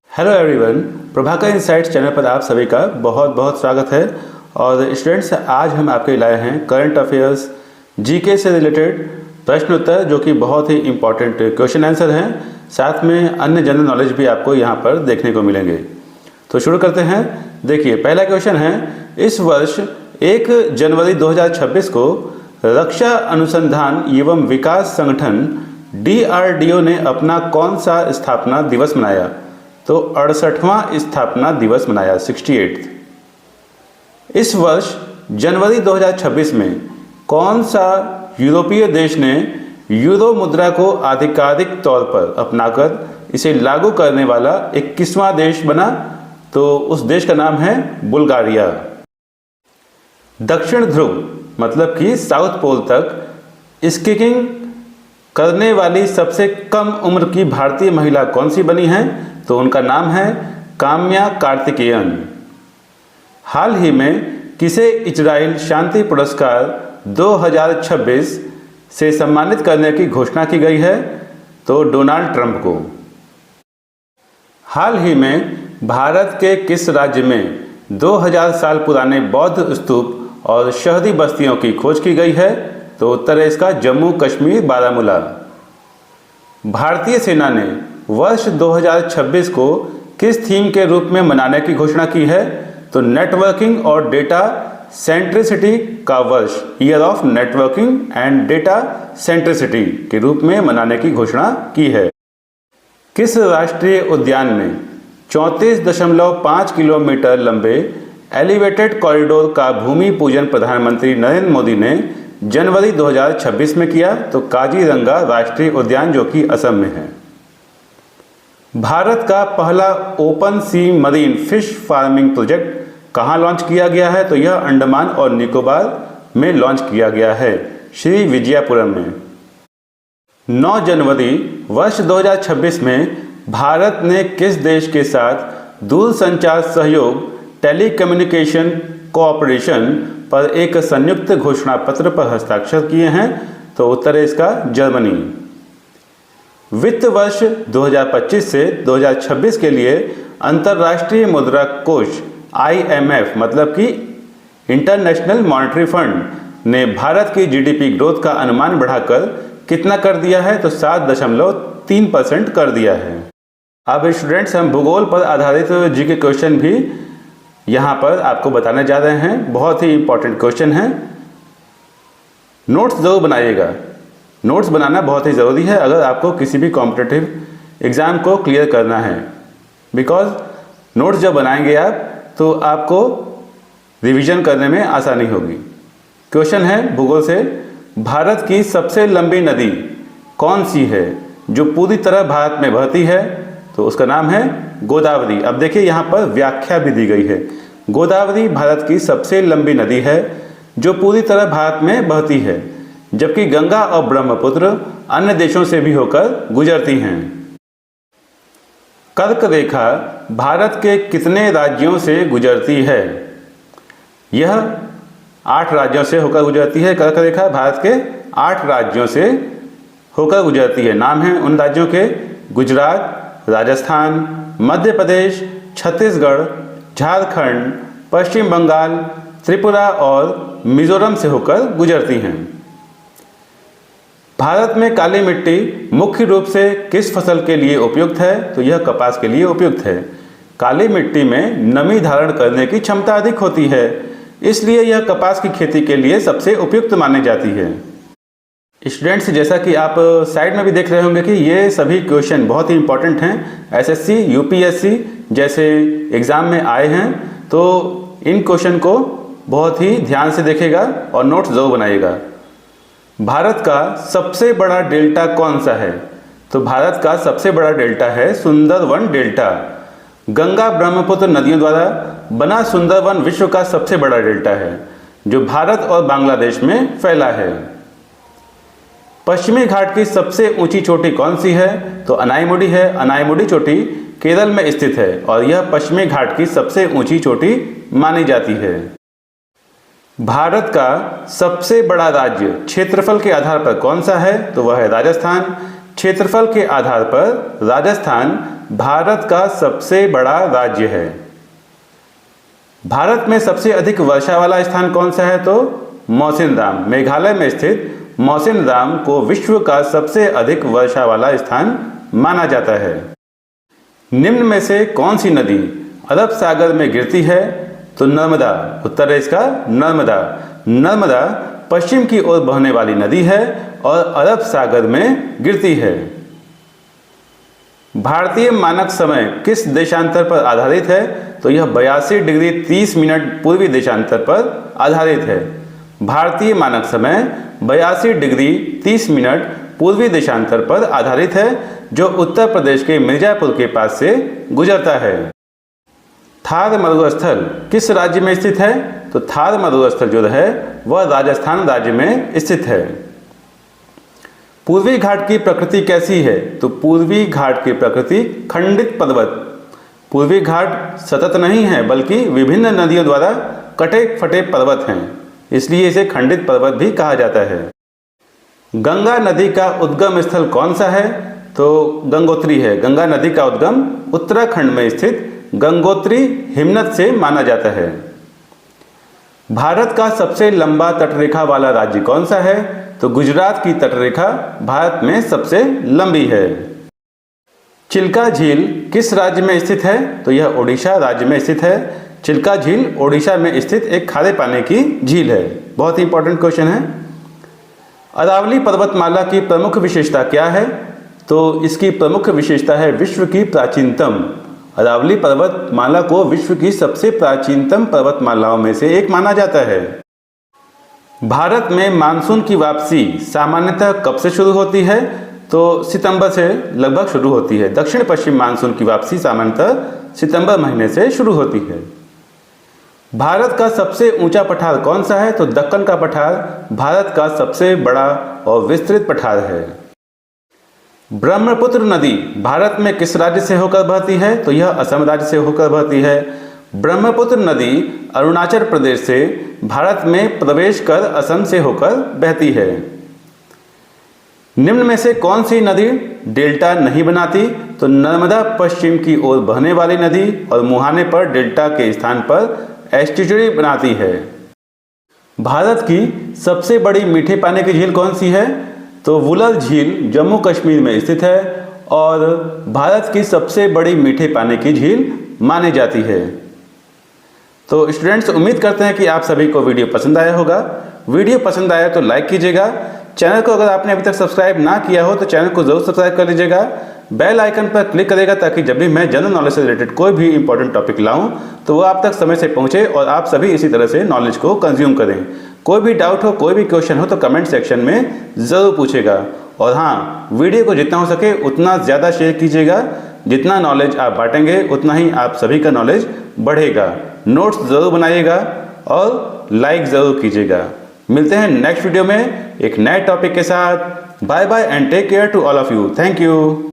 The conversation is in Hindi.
Hello everyone, Prabhakar insights channel पर आप सभी का बहुत बहुत स्वागत है। और स्टूडेंट्स, आज हम आपके लिए लाए हैं करंट अफेयर्स जीके से रिलेटेड प्रश्न उत्तर, जो कि बहुत ही इम्पॉर्टेंट क्वेश्चन आंसर हैं। साथ में अन्य जनरल नॉलेज भी आपको यहाँ पर देखने को मिलेंगे। तो शुरू करते हैं। देखिए, पहला क्वेश्चन है, इस वर्ष 1 जनवरी 2026 को रक्षा अनुसंधान एवं विकास संगठन DRDO ने अपना कौन सा स्थापना दिवस मनाया? तो 68वां स्थापना दिवस मनाया, 68th। इस वर्ष जनवरी 2026 में कौन सा यूरोपीय देश ने यूरो मुद्रा को आधिकारिक तौर पर अपनाकर इसे लागू करने वाला 21वां देश बना? तो उस देश का नाम है बुल्गारिया। दक्षिण ध्रुव मतलब कि साउथ पोल तक स्कीइंग करने वाली सबसे कम उम्र की भारतीय महिला कौन सी बनी है? तो उनका नाम है काम्या कार्तिकेयन। हाल ही में किसे इजराइल शांति पुरस्कार 2026 से सम्मानित करने की घोषणा की गई है? तो डोनाल्ड ट्रंप को। हाल ही में भारत के किस राज्य में 2000 साल पुराने बौद्ध स्तूप और शहरी बस्तियों की खोज की गई है? तो उत्तर है इसका जम्मू कश्मीर, बारामूला। भारतीय सेना ने वर्ष 2026 को किस थीम के रूप में मनाने की घोषणा की है? तो नेटवर्किंग और डेटा सेंट्रिसिटी का वर्ष, year of networking and data centricity के रूप में मनाने की घोषणा की है। किस राष्ट्रीय उद्यान में 34.5 किलोमीटर लंबे एलिवेटेड कॉरिडोर का भूमि पूजन प्रधानमंत्री नरेंद्र मोदी ने जनवरी 2026 में किया? तो काजीरंगा राष्ट्रीय उद्यान, जो कि असम में है। भारत का पहला ओपन सी मरीन फिश फार्मिंग प्रोजेक्ट कहाँ लॉन्च किया गया है? तो यह अंडमान और निकोबार में लॉन्च किया गया है, श्री विजयपुरम में। 9 जनवरी वर्ष 2026 में भारत ने किस देश के साथ दूरसंचार सहयोग टेलीकम्युनिकेशन कोऑपरेशन पर एक संयुक्त घोषणा पत्र पर हस्ताक्षर किए हैं? तो उत्तर है इसका जर्मनी। वित्त वर्ष 2025 से 2026 के लिए अंतर्राष्ट्रीय मुद्रा कोष IMF मतलब कि इंटरनेशनल मॉनेटरी फंड ने भारत की GDP ग्रोथ का अनुमान बढ़ाकर कितना कर दिया है? तो 7.3% कर दिया है। अब स्टूडेंट्स, हम भूगोल पर आधारित जीके क्वेश्चन भी यहाँ पर आपको बताने जा रहे हैं। बहुत ही इंपॉर्टेंट क्वेश्चन है। नोट्स जरूर बनाइएगा। नोट्स बनाना बहुत ही ज़रूरी है अगर आपको किसी भी कॉम्पिटिटिव एग्ज़ाम को क्लियर करना है। बिकॉज नोट्स जब बनाएंगे आप तो आपको रिवीजन करने में आसानी होगी। क्वेश्चन है भूगोल से, भारत की सबसे लंबी नदी कौन सी है जो पूरी तरह भारत में बहती है? तो उसका नाम है गोदावरी। अब देखिए, यहाँ पर व्याख्या भी दी गई है। गोदावरी भारत की सबसे लंबी नदी है जो पूरी तरह भारत में बहती है, जबकि गंगा और ब्रह्मपुत्र अन्य देशों से भी होकर गुजरती हैं। कर्क रेखा भारत के कितने राज्यों से गुजरती है? यह 8 राज्यों से होकर गुजरती है। कर्क रेखा भारत के 8 राज्यों से होकर गुजरती है। नाम है उन राज्यों के गुजरात, राजस्थान, मध्य प्रदेश, छत्तीसगढ़, झारखंड, पश्चिम बंगाल, त्रिपुरा और मिजोरम से होकर गुजरती हैं। भारत में काली मिट्टी मुख्य रूप से किस फसल के लिए उपयुक्त है? तो यह कपास के लिए उपयुक्त है। काली मिट्टी में नमी धारण करने की क्षमता अधिक होती है, इसलिए यह कपास की खेती के लिए सबसे उपयुक्त मानी जाती है। स्टूडेंट्स, जैसा कि आप साइड में भी देख रहे होंगे कि ये सभी क्वेश्चन बहुत ही इंपॉर्टेंट हैं। SSC, UPSC जैसे एग्ज़ाम में आए हैं, तो इन क्वेश्चन को बहुत ही ध्यान से देखेगा और नोट्स जरूर बनाइएगा। भारत का सबसे बड़ा डेल्टा कौन सा है? तो भारत का सबसे बड़ा डेल्टा है सुंदरवन डेल्टा। गंगा ब्रह्मपुत्र नदियों द्वारा बना सुंदरवन विश्व का सबसे बड़ा डेल्टा है, जो भारत और बांग्लादेश में फैला है। पश्चिमी घाट की सबसे ऊंची चोटी कौन सी है? तो अनाईमुडी है। अनाईमुडी चोटी केरल में स्थित है और यह पश्चिमी घाट की सबसे ऊंची चोटी मानी जाती है। भारत का सबसे बड़ा राज्य क्षेत्रफल के आधार पर कौन सा है? तो वह है राजस्थान। क्षेत्रफल के आधार पर राजस्थान भारत का सबसे बड़ा राज्य है। भारत में सबसे अधिक वर्षा वाला स्थान कौन सा है? तो मौसिनराम। मेघालय में स्थित मौसिनराम को विश्व का सबसे अधिक वर्षा वाला स्थान माना जाता है। निम्न में से कौन सी नदी अरब सागर में गिरती है? तो नर्मदा। उत्तर है इसका नर्मदा। नर्मदा पश्चिम की ओर बहने वाली नदी है और अरब सागर में गिरती है। भारतीय मानक समय किस देशांतर पर आधारित है? तो यह 82 डिग्री 30 मिनट पूर्वी देशांतर पर आधारित है। भारतीय मानक समय 82 डिग्री 30 मिनट पूर्वी देशांतर पर आधारित है, जो उत्तर प्रदेश के मिर्जापुर के पास से गुजरता है। थार मरुस्थल किस राज्य में स्थित है? तो थार मरुस्थल जो है वह राजस्थान राज्य में स्थित है। पूर्वी घाट की प्रकृति कैसी है? तो पूर्वी घाट की प्रकृति खंडित पर्वत। पूर्वी घाट सतत नहीं है बल्कि विभिन्न नदियों द्वारा कटे फटे पर्वत हैं, इसलिए इसे खंडित पर्वत भी कहा जाता है। गंगा नदी का उद्गम स्थल कौन सा है? तो गंगोत्री है। गंगा नदी का उद्गम उत्तराखंड में स्थित गंगोत्री हिमनद से माना जाता है। भारत का सबसे लंबा तटरेखा वाला राज्य कौन सा है? तो गुजरात की तटरेखा भारत में सबसे लंबी है। चिल्का झील किस राज्य में स्थित है? तो यह ओडिशा राज्य में स्थित है। चिल्का झील ओडिशा में स्थित एक खारे पानी की झील है। बहुत ही इंपॉर्टेंट क्वेश्चन है। अरावली पर्वतमाला की प्रमुख विशेषता क्या है? तो इसकी प्रमुख विशेषता है विश्व की प्राचीनतम। अरावली पर्वतमाला को विश्व की सबसे प्राचीनतम पर्वतमालाओं में से एक माना जाता है। भारत में मानसून की वापसी सामान्यतः कब से शुरू होती है? तो सितंबर से लगभग शुरू होती है। दक्षिण पश्चिम मानसून की वापसी सामान्यतः सितंबर महीने से शुरू होती है। भारत का सबसे ऊंचा पठार कौन सा है? तो दक्कन का पठार भारत का सबसे बड़ा और विस्तृत पठार है। ब्रह्मपुत्र नदी भारत में किस राज्य से होकर बहती है? तो यह असम राज्य से होकर बहती है। ब्रह्मपुत्र नदी अरुणाचल प्रदेश से भारत में प्रवेश कर असम से होकर बहती है। निम्न में से कौन सी नदी डेल्टा नहीं बनाती? तो नर्मदा पश्चिम की ओर बहने वाली नदी और मुहाने पर डेल्टा के स्थान पर एस्चुरी बनाती है। भारत की सबसे बड़ी मीठे पानी की झील कौन सी है? तो वुलर झील जम्मू कश्मीर में स्थित है और भारत की सबसे बड़ी मीठे पानी की झील मानी जाती है। तो स्टूडेंट्स, उम्मीद करते हैं कि आप सभी को वीडियो पसंद आया होगा। वीडियो पसंद आया तो लाइक कीजिएगा। चैनल को अगर आपने अभी तक सब्सक्राइब ना किया हो तो चैनल को जरूर सब्सक्राइब कर लीजिएगा। बेल आइकन पर क्लिक करेगा ताकि जब भी मैं जनरल नॉलेज से रिलेटेड कोई भी इंपॉर्टेंट टॉपिक लाऊं तो वो आप तक समय से पहुंचे और आप सभी इसी तरह से नॉलेज को कंज्यूम करें। कोई भी डाउट हो, कोई भी क्वेश्चन हो तो कमेंट सेक्शन में ज़रूर पूछेगा। और हाँ, वीडियो को जितना हो सके उतना ज़्यादा शेयर कीजिएगा। जितना नॉलेज आप बांटेंगे उतना ही आप सभी का नॉलेज बढ़ेगा। नोट्स ज़रूर बनाइएगा और लाइक ज़रूर कीजिएगा। मिलते हैं नेक्स्ट वीडियो में एक नए टॉपिक के साथ। Bye bye and take care to all of you. Thank you.